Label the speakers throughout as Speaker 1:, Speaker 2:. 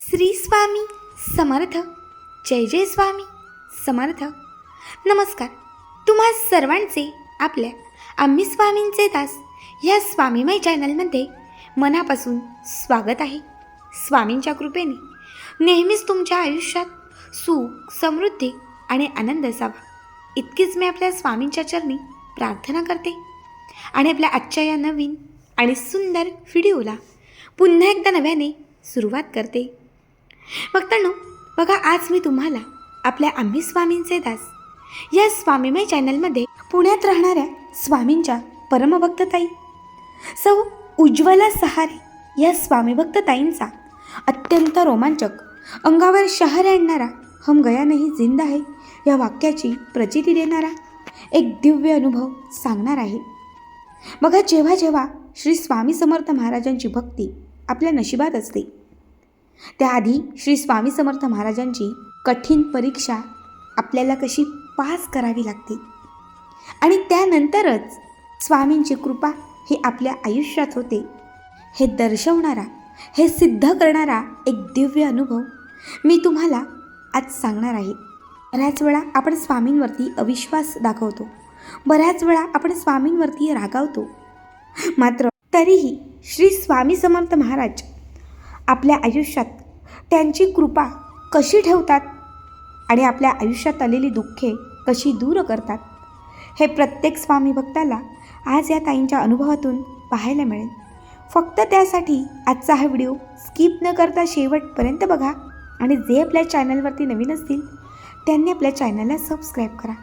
Speaker 1: श्री स्वामी समर्थ. जय जय स्वामी समर्थ. नमस्कार. तुम्हा सर्वांचे आपल्या आम्ही स्वामींचे दास या स्वामीमय चॅनलमध्ये मनापासून स्वागत आहे. स्वामींच्या कृपेने नेहमीच तुमच्या आयुष्यात सुख, समृद्धी आणि आनंद असावा इतकीच मी आपल्या स्वामींच्या चरणी प्रार्थना करते. आणि आपल्या आजच्या या नवीन आणि सुंदर व्हिडिओला पुन्हा एकदा नव्याने सुरुवात करते. भक्तांनो, बघा, आज मी तुम्हाला आपल्या आम्ही स्वामींचे दास या स्वामीमय चॅनलमध्ये पुण्यात राहणाऱ्या स्वामींच्या परमभक्त ताई सौ उज्ज्वला सहारे या स्वामीभक्त ताईंचा अत्यंत रोमांचक, अंगावर शहर आणणारा, हम गया नहीं जिंदा है या वाक्याची प्रचिती देणारा एक दिव्य अनुभव सांगणार आहे. बघा, जेव्हा जेव्हा श्री स्वामी समर्थ महाराजांची भक्ती आपल्या नशिबात असते, त्याआधी श्री स्वामी समर्थ महाराजांची कठीण परीक्षा आपल्याला कशी पास करावी लागते आणि त्यानंतरच स्वामींची कृपा ही आपल्या आयुष्यात होते, हे दर्शवणारा, हे सिद्ध करणारा एक दिव्य अनुभव मी तुम्हाला आज सांगणार आहे. बऱ्याच वेळा आपण स्वामींवरती अविश्वास दाखवतो, बऱ्याच वेळा आपण स्वामींवरती रागावतो, मात्र तरीही श्री स्वामी समर्थ महाराज आपल्या आयुष्यात त्यांची कृपा कशी ठेवतात आणि आपल्या आयुष्यात आलेली दुःखे कशी दूर करतात, हे प्रत्येक स्वामी भक्ताला आज या ताईंच्या अनुभवातून पाहायला मिळेल. फक्त त्यासाठी आजचा हा व्हिडिओ स्किप न करता शेवटपर्यंत बघा. आणि जे आपल्या चॅनलवरती नवीन असतील त्यांनी आपल्या चॅनलला सबस्क्राईब करा,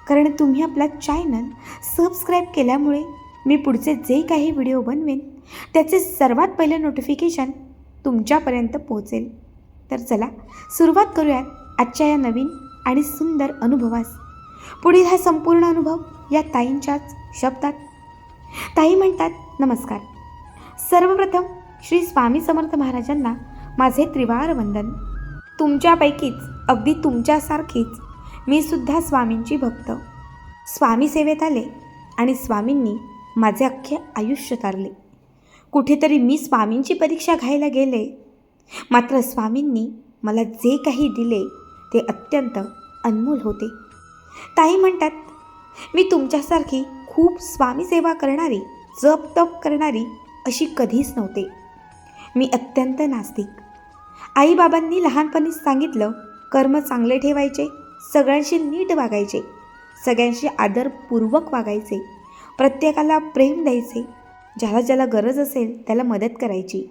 Speaker 1: कारण तुम्ही आपला चॅनल सबस्क्राईब केल्यामुळे मी पुढचे जे काही व्हिडिओ बनवेन त्याचे सर्वात पहिले नोटिफिकेशन तुमच्यापर्यंत पोहोचेल. तर चला सुरुवात करूयात आजच्या या नवीन आणि सुंदर अनुभवास. पुढील हा संपूर्ण अनुभव या ताईंच्याच शब्दात. ताई म्हणतात, नमस्कार. सर्वप्रथम श्री स्वामी समर्थ महाराजांना माझे त्रिवार वंदन. तुमच्यापैकीच, अगदी तुमच्यासारखीच मी सुद्धा स्वामींची भक्त. स्वामी सेवेत आले आणि स्वामींनी माझे अख्खे आयुष्य तारले. कुठेतरी मी स्वामींची परीक्षा घ्यायला गेले, मात्र स्वामींनी मला जे काही दिले ते अत्यंत अनमोल होते. ताई म्हणतात, मी तुमच्यासारखी खूप स्वामी सेवा करणारी, जप तप करणारी अशी कधीच नव्हते. मी अत्यंत नास्तिक. आईबाबांनी लहानपणीच सांगितलं, कर्म चांगले ठेवायचे, सगळ्यांशी नीट वागायचे, सगळ्यांशी आदरपूर्वक वागायचे, प्रत्येकाला प्रेम द्यायचे, ज्याला ज्याला गरज असेल त्याला मदत करायची,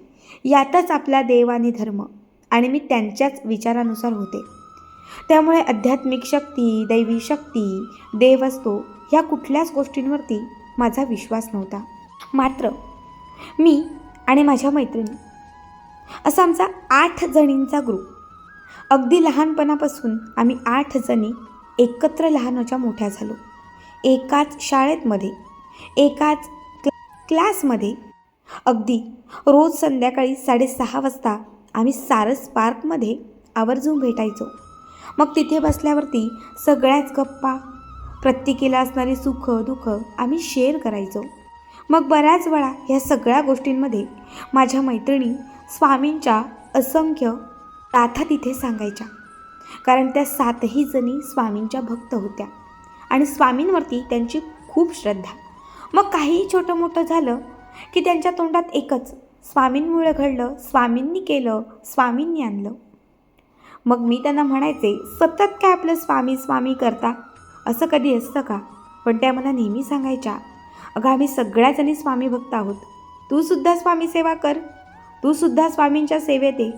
Speaker 1: यातच आपला देव आणि धर्म. आणि मी त्यांच्याच विचारानुसार होते. त्यामुळे आध्यात्मिक शक्ती, दैवी शक्ती, देव असतो ह्या कुठल्याच गोष्टींवरती माझा विश्वास नव्हता. मात्र मी आणि माझ्या मैत्रिणी असा आमचा 8 जणींचा ग्रुप. अगदी लहानपणापासून आम्ही 8 जणी एकत्र लहानाच्या मोठ्या झालो. एकाच शाळेमध्ये, एकाच क्लासमध्ये. अगदी रोज संध्याकाळी 6:30 वाजता आम्ही सारस पार्कमध्ये आवर्जून भेटायचो. मग तिथे बसल्यावरती सगळ्याच गप्पा, प्रत्येकीला असणारी सुख दुःख आम्ही शेअर करायचो. मग बऱ्याच वेळा ह्या सगळ्या गोष्टींमध्ये माझ्या मैत्रिणी स्वामींच्या असंख्य गाथा तिथे सांगायच्या, कारण त्या 7ही जणी स्वामींच्या भक्त होत्या आणि स्वामींवरती त्यांची खूप श्रद्धा. मग काहीही छोटं मोठं झालं की त्यांच्या तोंडात एकच, स्वामींमुळे घडलं, स्वामींनी केलं, स्वामींनी आणलं. मग मी त्यांना म्हणायचे, सतत काय आपलं स्वामी स्वामी करता, असं कधी असतं का? पण त्या मला नेहमी सांगायच्या, अगं आम्ही सगळ्याजणी स्वामी भक्त आहोत, तू सुद्धा स्वामी सेवा कर, तू सुद्धा स्वामींच्या सेवेत ये.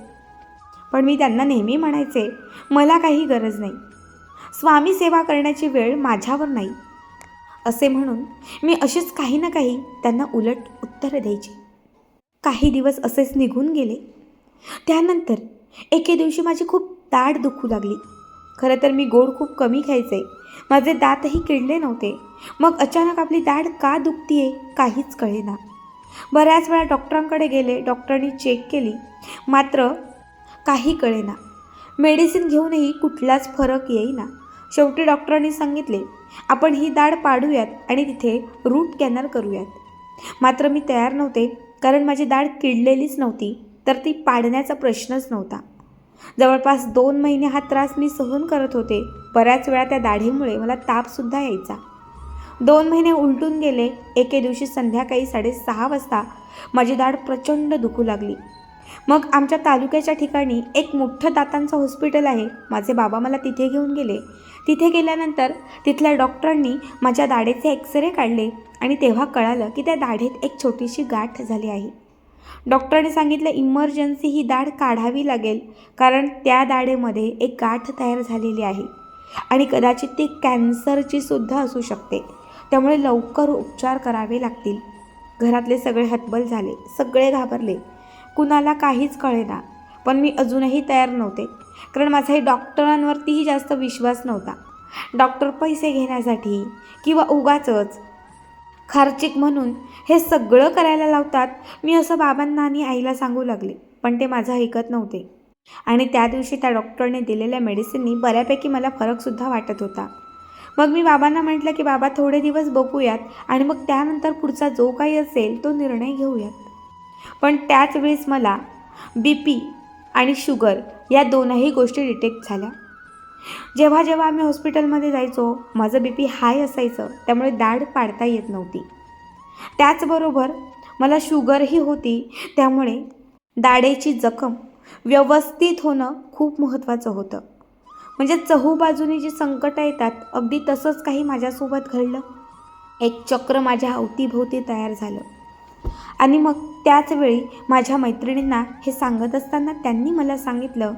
Speaker 1: पण मी त्यांना नेहमी म्हणायचे, मला काही गरज नाही, स्वामी सेवा करण्याची वेळ माझ्यावर नाही, असे म्हणून मी अशीच काही ना काही त्यांना उलट उत्तरं द्यायची. काही दिवस असेच निघून गेले. त्यानंतर एके दिवशी माझी खूप दाढ दुखू लागली. खरं तर मी गोड खूप कमी खायचे, माझे दातही किडले नव्हते. मग अचानक आपली दाढ का दुखतीये काहीच कळेना. बऱ्याच वेळा डॉक्टरांकडे गेले, डॉक्टरांनी चेक केली, मात्र काही कळेना. मेडिसिन घेऊनही कुठलाच फरक येईना. शेवटी डॉक्टरांनी सांगितले, आपण ही दाढ पाडूयात आणि तिथे रूट कॅनल करूयात. मात्र मी तयार नव्हते, कारण माझी दाढ किडलेलीच नव्हती, तर ती पाडण्याचा प्रश्नच नव्हता. जवळपास 2 महिने हा त्रास मी सहन करत होते. बऱ्याच वेळा त्या दाढीमुळे मला तापसुद्धा यायचा. 2 महिने उलटून गेले. एके दिवशी संध्याकाळी 6:30 वाजता माझी दाढ प्रचंड दुखू लागली. मग आमच्या तालुक्याच्या ठिकाणी एक मोठं दातांचं हॉस्पिटल आहे. माझे बाबा मला तिथे घेऊन गेले. तिथे गेल्यानंतर तिथल्या डॉक्टरांनी माझ्या दाढेचे एक्सरे काढले आणि तेव्हा कळालं की त्या दाढेत एक छोटीशी गाठ झाली आहे. डॉक्टरांनी सांगितलं इमर्जन्सी ही दाढ काढावी लागेल, कारण त्या दाढेमध्ये एक गाठ तयार झालेली आहे आणि कदाचित ती कॅन्सरची सुद्धा असू शकते. त्यामुळे लवकर उपचार करावे लागतील. घरातले सगळे हतबल झाले. सगळे घाबरले. कुणाला काहीच कळेना. पण मी अजूनही तयार नव्हते, कारण माझाही डॉक्टरांवरतीही जास्त विश्वास नव्हता. डॉक्टर पैसे घेण्यासाठी किंवा उगाचच खर्चिक म्हणून हे सगळं करायला लावतात, मी असं बाबांना आणि आईला सांगू लागले. पण ते माझं ऐकत नव्हते. आणि त्या दिवशी त्या डॉक्टरने दिलेल्या मेडिसिननी बऱ्यापैकी मला फरकसुद्धा वाटत होता. मग मी बाबांना म्हटलं की बाबा थोडे दिवस बघूयात आणि मग त्यानंतर पुढचा जो काही असेल तो निर्णय घेऊयात. पण त्याच वेळेस मला BP आणि शुगर या दोनही गोष्टी डिटेक्ट झाल्या. जेव्हा जेव्हा आम्ही हॉस्पिटलमध्ये जायचो माझं BP हाय असायचं, त्यामुळे दाढ पाडता येत नव्हती. त्याचबरोबर मला शुगरही होती. त्यामुळे दाढेची जखम व्यवस्थित होणं खूप महत्त्वाचं होतं. म्हणजे चहूबाजूनी जी संकटं येतात अगदी तसंच काही माझ्यासोबत घडलं. एक चक्र माझ्या अवतीभोवती तयार झालं. आणि मग त्याच वेळी माझ्या मैत्रिणींना हे सांगत असताना त्यांनी मला सांगितलं,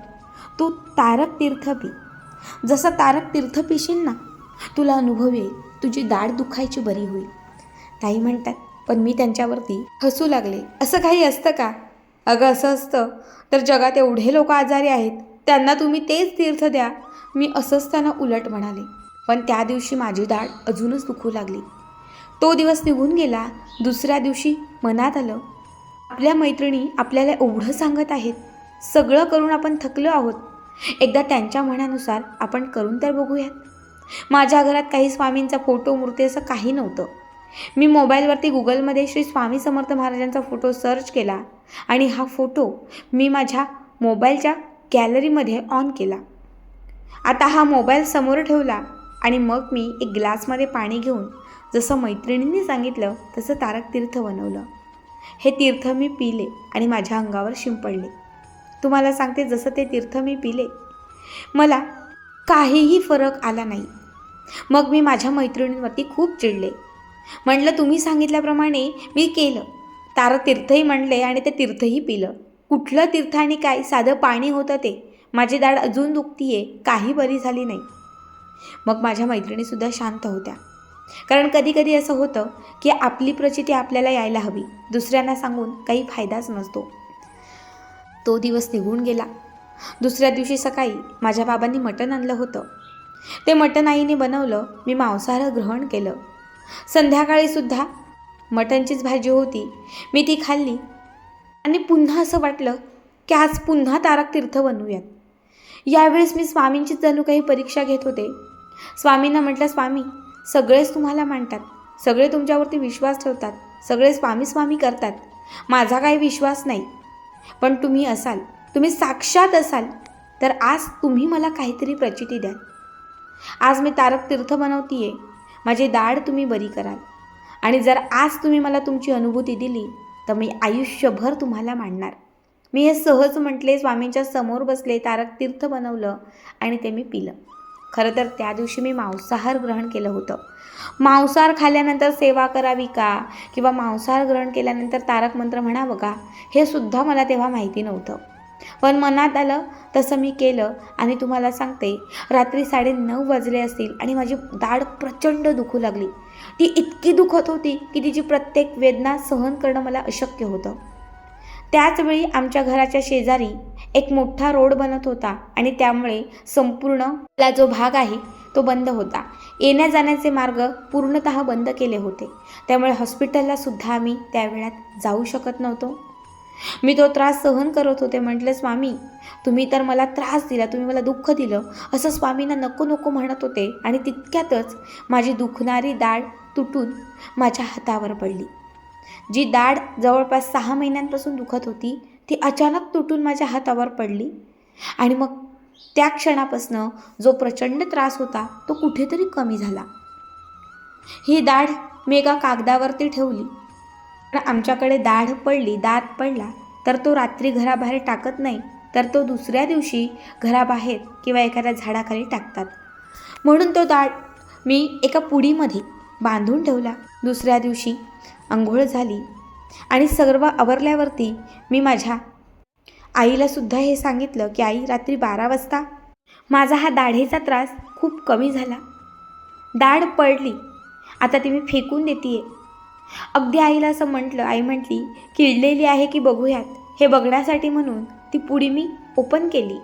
Speaker 1: तू तारक तीर्थ पी. जसं तारक तीर्थ पिशील ना, तुला अनुभव येईल, तुझी दाढ दुखायची बरी होईल. ताई म्हणतात. पण मी त्यांच्यावरती हसू लागले. असं काही असतं का? अगं असं असतं तर जगात एवढे लोक आजारी आहेत, त्यांना तुम्ही तेच तीर्थ द्या. मी असंच त्यांना उलट म्हणाले. पण त्या दिवशी माझी दाढ अजूनच दुखू लागली. तो दिवस निघून गेला. दुसऱ्या दिवशी मनात आलं, आपल्या मैत्रिणी आपल्याला एवढं सांगत आहेत, सगळं करून आपण थकलो आहोत, एकदा त्यांच्या म्हणण्यानुसार आपण करून तर बघूयात. माझ्या घरात काही स्वामींचा फोटो मूर्ती असं काही नव्हतं. मी मोबाईलवरती गुगलमध्ये श्री स्वामी समर्थ महाराजांचा फोटो सर्च केला आणि हा फोटो मी माझ्या मोबाईलच्या गॅलरीमध्ये ऑन केला. आता हा मोबाईल समोर ठेवला आणि मग मी एक ग्लासमध्ये पाणी घेऊन जसं मैत्रिणींनी सांगितलं तसं तारक तीर्थ बनवलं. हे तीर्थ मी पिले आणि माझ्या अंगावर शिंपडले. तुम्हाला सांगते, जसं ते तीर्थ मी पिले मला काहीही फरक आला नाही. मग मी माझ्या मैत्रिणींवरती खूप चिडले. म्हटलं तुम्ही सांगितल्याप्रमाणे मी केलं. तारक तीर्थही म्हणले आणि ते तीर्थही पिलं. कुठलं तीर्थ आणि काय, साधं पाणी होतं ते. माझी दाढ अजून दुखतीये, काही बरी झाली नाही. मग माझ्या मैत्रिणीसुद्धा शांत होत्या. कारण कधी कधी असं होतं की आपली प्रचिती आपल्याला यायला हवी, दुसऱ्यांना सांगून काही फायदाच नसतो. तो दिवस निघून गेला. दुसऱ्या दिवशी सकाळी माझ्या बाबांनी मटण आणलं होतं. ते मटण आईने बनवलं. मी मांसाहार ग्रहण केलं. संध्याकाळीसुद्धा मटणचीच भाजी होती. मी ती खाल्ली आणि पुन्हा असं वाटलं की आज पुन्हा तारक तीर्थ बनवूयात. यावेळेस मी स्वामींचीच जणू काही परीक्षा घेत होते. स्वामींना म्हटलं, स्वामी सगळेच तुम्हाला मानतात, सगळे तुमच्यावरती विश्वास ठेवतात, सगळे स्वामी स्वामी करतात, माझा काही विश्वास नाही. पण तुम्ही असाल, तुम्ही साक्षात असाल तर आज तुम्ही मला काहीतरी प्रचिती द्याल. आज मी तारक तीर्थ बनवतीये, माझी दाढ तुम्ही बरी कराल. आणि जर आज तुम्ही मला तुमची अनुभूती दिली तर मी आयुष्यभर तुम्हाला मानणार. मी हे सहज म्हटले, स्वामींच्या समोर बसले, तारक तीर्थ बनवलं आणि ते मी पिलं. खरं तर त्या दिवशी मी मांसाहार ग्रहण केलं होतं. मांसाहार खाल्ल्यानंतर सेवा करावी का किंवा मांसाहार ग्रहण केल्यानंतर तारक मंत्र म्हणावं का, हे सुद्धा मला तेव्हा माहिती नव्हतं. पण मनात आलं तसं मी केलं आणि तुम्हाला सांगते, रात्री 9:30 वाजले असतील आणि माझी दाढ प्रचंड दुखू लागली. ती इतकी दुखत होती की तिची प्रत्येक वेदना सहन करणं मला अशक्य होतं. त्याचवेळी आमच्या घराच्या शेजारी एक मोठा रोड बनत होता आणि त्यामुळे संपूर्ण जो भाग आहे तो बंद होता. येण्या जाण्याचे मार्ग पूर्णतः बंद केले होते. त्यामुळे हॉस्पिटलला सुद्धा आम्ही त्यावेळात जाऊ शकत नव्हतो. मी तो त्रास सहन करत होते. म्हटलं, स्वामी तुम्ही तर मला त्रास दिला, तुम्ही मला दुःख दिलं, असं स्वामींना नको नको म्हणत होते. आणि तितक्यातच माझी दुखणारी दाढ तुटून माझ्या हातावर पडली. जी दाढ जवळपास 6 महिन्यांपासून दुखत होती ती अचानक तुटून माझ्या हातावर पडली. आणि मग त्या क्षणापासनं जो प्रचंड त्रास होता तो कुठेतरी कमी झाला. ही दाढ मी एका कागदावरती ठेवली. पण आमच्याकडे दाढ पडली, दात पडला तर तो रात्री घराबाहेर टाकत नाही, तर तो दुसऱ्या दिवशी घराबाहेर किंवा एखाद्या झाडाखाली टाकतात. म्हणून तो दाढ मी एका पुडीमध्ये बांधून ठेवला. दुसऱ्या दिवशी अंघोळ झाली आणि सर्व आवरल्यावरती मी माझ्या आईलासुद्धा हे सांगितलं की आई, रात्री 12 वाजता माझा हा दाढेचा त्रास खूप कमी झाला, दाढ पडली, आता ती मी फेकून देते. अगदी आईला असं म्हटलं. आई म्हटली किडलेली आहे की बघूयात. हे बघण्यासाठी म्हणून ती पुडी मी ओपन केली.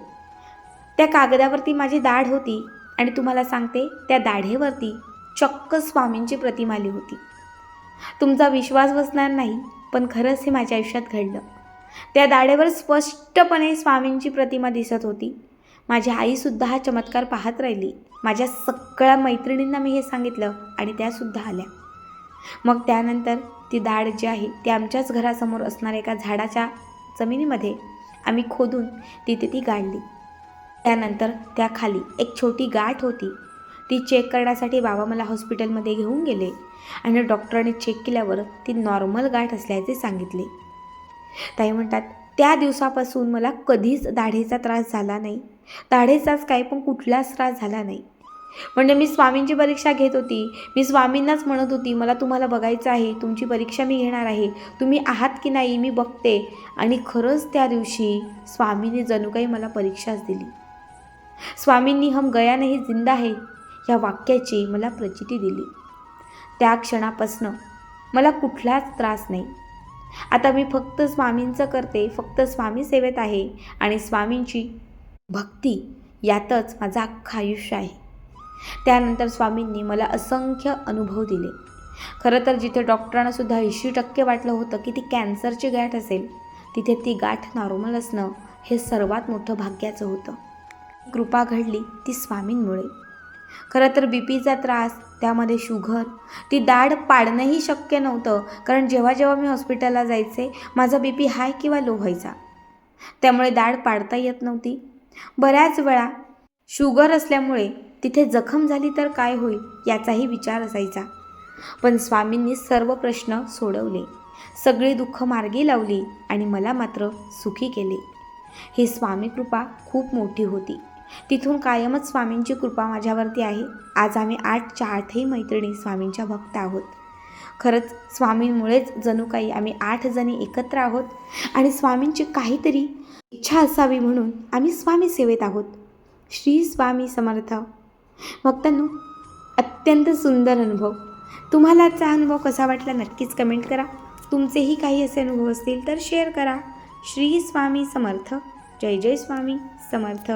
Speaker 1: त्या कागदावरती माझी दाढ होती आणि तुम्हाला सांगते त्या दाढेवरती चक्क स्वामींची प्रतिमा आली होती. तुमचा विश्वास बसणार नाही, पण खरंच हे माझ्या आयुष्यात घडलं. त्या दाढेवर स्पष्टपणे स्वामींची प्रतिमा दिसत होती. माझी आईसुद्धा हा चमत्कार पाहत राहिली. माझ्या सगळ्या मैत्रिणींना मी हे सांगितलं आणि त्यासुद्धा आल्या. मग त्यानंतर ती दाढ जी आहे ती आमच्याच घरासमोर असणाऱ्या एका झाडाच्या जमिनीमध्ये आम्ही खोदून तिथे ती गाडली. त्यानंतर त्याखाली एक छोटी गाठ होती. ती चेक करण्यासाठी बाबा मला हॉस्पिटलमध्ये घेऊन गेले आणि डॉक्टरांनी चेक केल्यावर ती नॉर्मल गाठ असल्याचे सांगितले. ताई म्हणतात त्या दिवसापासून मला कधीच दाढेचा त्रास झाला नाही. दाढेचाच काय, पण कुठलाच त्रास झाला नाही. म्हणजे मी स्वामींची परीक्षा घेत होती. मी स्वामींनाच म्हणत होती मला तुम्हाला बघायचं आहे, तुमची परीक्षा मी घेणार आहे, तुम्ही आहात की नाही मी बघते. आणि खरंच त्या दिवशी स्वामींनी जणू काही मला परीक्षाच दिली. स्वामींनी हम गया नहीं जिंदा है या वाक्याची मला प्रचिती दिली. त्या क्षणापासनं मला कुठलाच त्रास नाही. आता मी फक्त स्वामींचं करते, फक्त स्वामी सेवेत आहे आणि स्वामींची भक्ती यातच माझं अख्खं आयुष्य आहे. त्यानंतर स्वामींनी मला असंख्य अनुभव दिले. खरं तर जिथे डॉक्टरांनासुद्धा 80% वाटलं होतं की ती कॅन्सरची गाठ असेल, तिथे ती गाठ नॉर्मल असणं हे सर्वात मोठं भाग्याचं होतं. कृपा घडली ती स्वामींमुळे. खरं तर बीपीचा त्रास, त्यामध्ये शुगर, ती दाढ पाडणंही शक्य नव्हतं. कारण जेव्हा जेव्हा मी हॉस्पिटलला जायचे माझा बीपी हाय किंवा लो व्हायचा, त्यामुळे दाढ पाडता येत नव्हती. बऱ्याच वेळा शुगर असल्यामुळे तिथे जखम झाली तर काय होईल याचाही विचार असायचा. पण स्वामींनी सर्व प्रश्न सोडवले, सगळी दुःख मार्गी लावली आणि मला मात्र सुखी केले. ही स्वामी कृपा खूप मोठी होती. तिथून कायमच स्वामींची कृपा माझ्यावरती आहे. आज आम्ही 8च्या 8ही मैत्रिणी स्वामींच्या भक्त आहोत. खरंच स्वामींमुळेच जणू काही आम्ही 8 जणी एकत्र आहोत आणि स्वामींची काहीतरी इच्छा असावी म्हणून आम्ही स्वामी सेवेत आहोत. श्री स्वामी समर्थ. भक्तांनो, अत्यंत सुंदर अनुभव. तुम्हाला आजचा अनुभव कसा वाटला नक्कीच कमेंट करा. तुमचेही काही असे अनुभव असतील तर शेअर करा. श्री स्वामी समर्थ. जय जय स्वामी समर्थ.